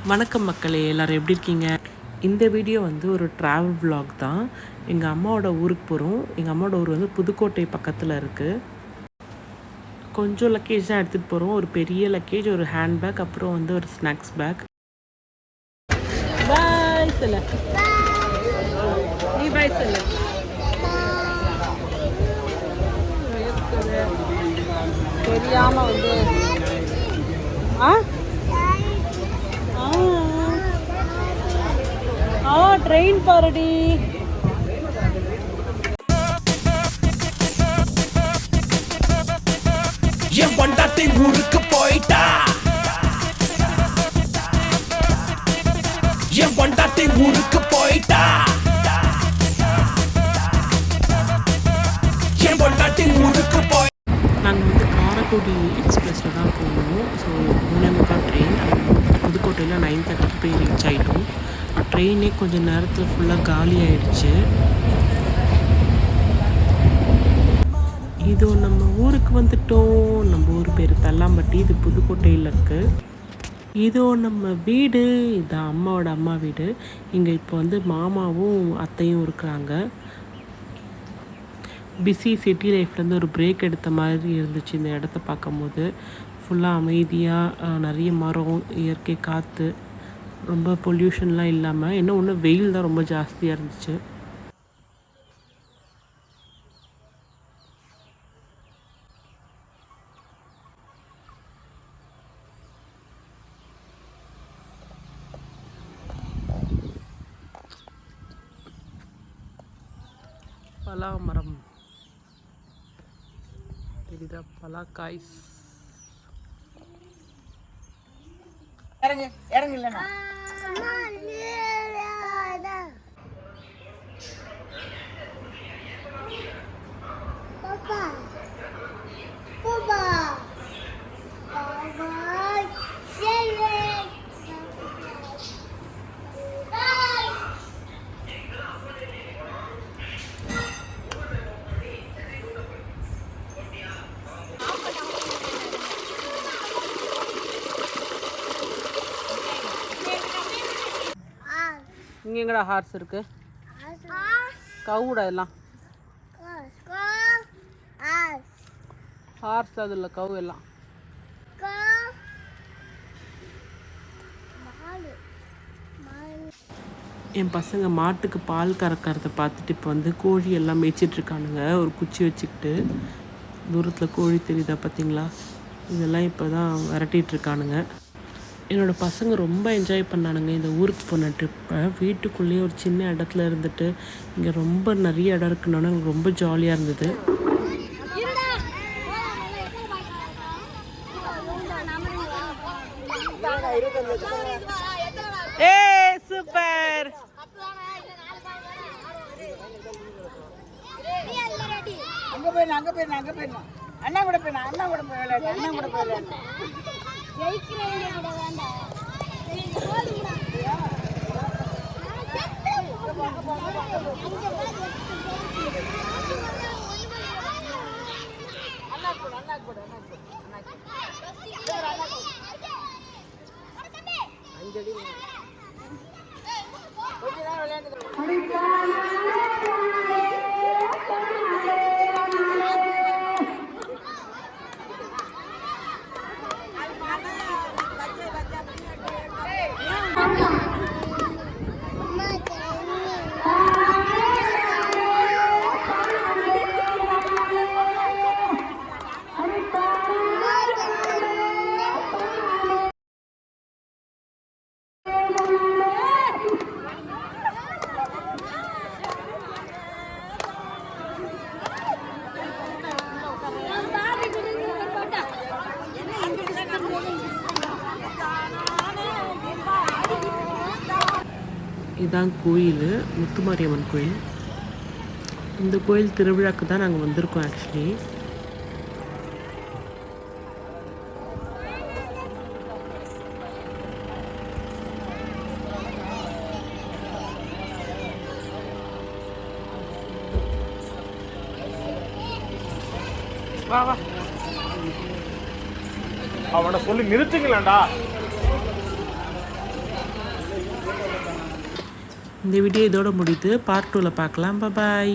வணக்கம் மக்களே, எல்லோரும் எப்படி இருக்கீங்க? இந்த வீடியோ வந்து ஒரு ட்ராவல் vlog தான். எங்கள் அம்மாவோட ஊருக்கு போகிறோம். எங்கள் அம்மாவோட ஊர் வந்து புதுக்கோட்டை பக்கத்தில் இருக்குது. கொஞ்சம் லக்கேஜ் தான் எடுத்துகிட்டு போகிறோம். ஒரு பெரிய லக்கேஜ், ஒரு ஹேண்ட்பேக், அப்புறம் வந்து ஒரு ஸ்நாக்ஸ் பேக். பாய் சொல்ல, நீ பாய் சொல்ல. தெரியாமல் வந்து ட்ரெயின் பாருடி. என் பொண்டாட்டி ஊருக்கு போயிட்டா, என் பொண்டாட்டி ஊருக்கு போயிட்டா, என் பொண்டாட்டி ஊருக்கு போய். நாங்கள் வந்து காரைக்குடி எக்ஸ்பிரஸில் தான் போகணும். So 3:45 train. புதுக்கோட்டையில் 9:30 போய் ரீச் ஆகிட்டோம். ட்ரெயினே கொஞ்சம் நேரத்தில் ஃபுல்லாக காலி ஆகிடுச்சு. இதோ நம்ம ஊருக்கு வந்துட்டோம். நம்ம ஊர் பேர் தல்லாம்பட்டி. இது புதுக்கோட்டையில் இருக்குது. இதோ நம்ம வீடு. இதுதான் அம்மாவோட அம்மா வீடு. இங்கே இப்போ வந்து மாமாவும் அத்தையும் இருக்கிறாங்க. பிஸி சிட்டி லைஃப்லேருந்து ஒரு பிரேக் எடுத்த மாதிரி இருந்துச்சு இந்த இடத்த பார்க்கும்போது. ஃபுல்லாக அமைதியாக, நிறைய மரம், இயற்கை காற்று, ரொம்ப பொல்யூஷன்லாம் இல்லாமல். என்ன ஒன்று, வெயில் தான் ரொம்ப ஜாஸ்தியாக இருந்துச்சு. பலா மரம் தெரியுதா? பலாக்காய். இறங்கு இறங்கு இல்லைண்ணா. இங்கே எங்கடா ஹார்ஸ் இருக்கு? கவுடா எல்லாம் ஹார்ஸ், அது இல்லை கவு எல்லாம். என் பசங்க மாட்டுக்கு பால் கறக்கிறத பார்த்துட்டு இப்போ வந்து கோழி எல்லாம் மேய்ச்சிட்ருக்கானுங்க. ஒரு குச்சி வச்சுக்கிட்டு தூரத்தில் கோழி தெரியுதா பார்த்தீங்களா? இதெல்லாம் இப்போ தான் விரட்டிகிட்ருக்கானுங்க. என்னோடய பசங்க ரொம்ப என்ஜாய் பண்ணானுங்க இந்த ஊருக்கு போன ட்ரிப்பை. வீட்டுக்குள்ளேயே ஒரு சின்ன இடத்துல இருந்துட்டு இங்கே ரொம்ப நிறைய இடம் இருக்குன்னு எனக்கு ரொம்ப ஜாலியாக இருந்தது. சூப்பர். அங்கே போயிடணும், அங்கே போயிடணும், அங்கே போயிடணும். அண்ணா கூட போயிடணும், அண்ணா கூட போய் விளையாடு, அண்ணா கூட போய் விளையாடு. இதுதான் கோயில், முத்துமாரியம்மன் கோயில். இந்த கோயில் திருவிழாக்கு தான் நாங்கள் வந்திருக்கோம் ஆக்சுவலி. வா வா, அவனை சொல்லி நிறுத்துங்களேன்டா. இந்த வீடியோ இதோட முடியுது. பார்ட் 2ல பார்க்கலாம். பாய்.